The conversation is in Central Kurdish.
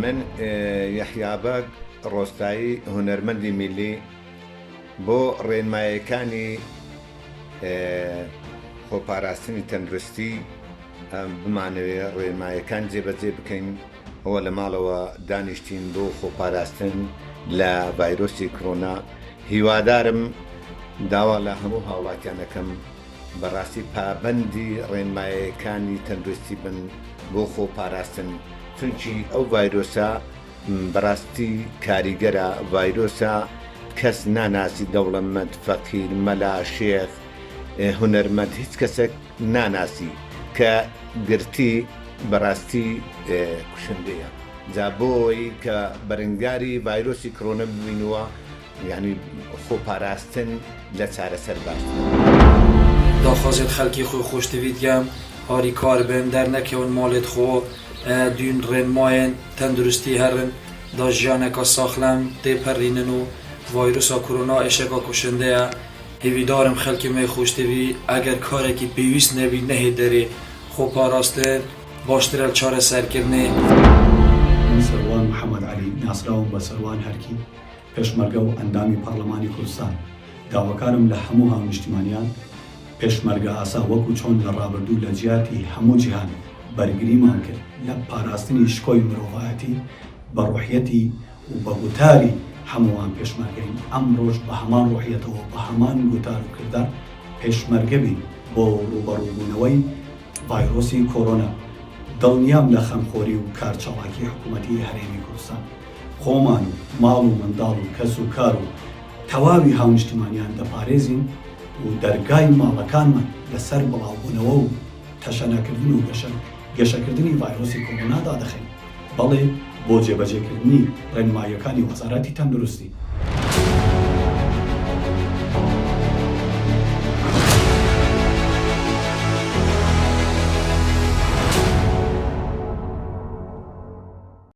من یحیابەگ ڕۆستایی هونەرمەندی میلی بۆ ڕێنمایەکانی خۆپاراستنی تەندروستی بمانەوێ ڕێنمایەکان جێبەجێ بکەین ئەوە لە ماڵەوە دانیشتین بۆ خۆپاراستن لە ڤایرۆسی کۆرۆنا. هیوادارم داوا لە هەموو هاوڵاتیانەکەم بەڕاستی پابەندی ڕێنمایەکانی تەندروستی بن بۆ خۆپاراستن، چونکی ئەو ڤایرۆسە بەڕاستی کاریگەرە، ڤایرۆسە کەس ناناسی، دەوڵەمەند، فەقیر، مەلا، شێخ، هونەرمەند، هیچ کەسێک ناناسی کە گرتی بەڕاستی کوشندەیە. جا بۆی کە بەرەنگاری ڤایرۆسی کۆرۆنا ببینەوە، یعنی خۆپاراستن لە چارەسەر باشترە. داخوازێت خەڵکی خۆی خۆشتەویت گەم هاری کار بن دەرنەکەون ماڵێت خۆ دوین ڕێنمایەن تەندروستی هەرن دا ژیانێکا ساخلەم تێپەڕینن و ڤایرۆسا کۆرۆنا ئێشێکا کوشندەیە. هیویدارم خەڵکی مێ خۆشتەوی ئەگەر کارێکی پێویست نەبی نەهێ دەرێ خۆپاراستن باشترە چارەسەرکردنێ. من سەروان محەممەد عەلی ناسراوم بە سەروان هەرکی پێشمەرگە و ئەندامی پەرلەمانی کوردستان. داواکارم لە هەموو هاونیشتیمانیان پێشمەرگە ئاسا وەکو چۆن لە ڕابردوو لە جیاتی هەموو جیهان بەرگریمان کرد لە پاراستنی شکۆی مرۆڤایەتی بە ڕوحیەتی و بە گوتاری هەمووان پێشمەرگەین. ئەم ڕۆژ بە هەمان ڕوحیەتەوە بە هەمان گوتار و کردار پێشمەرگە بین بۆ ڕوبەڕووبوونەوەی ڤایرۆسی کۆرۆنا. دڵنیام لە خەمخۆری و کارچەڵاکی حکوومەتی هەرێمی کوردستان خۆمان و ماڵ و منداڵ و کەس و کار و تەواوی هاونیشتیمانیان دەپارێزین و دەرگای ماڵەکانمان لەسەر بڵاوبوونەوە و تەشەنەکردن و گەشەکردنی ڤایرۆسی کۆرۆنادا دەخەین. بەڵێ بۆ جێبەجێکردنی ڕێنماییەکانی وەزارەتی تەندروستی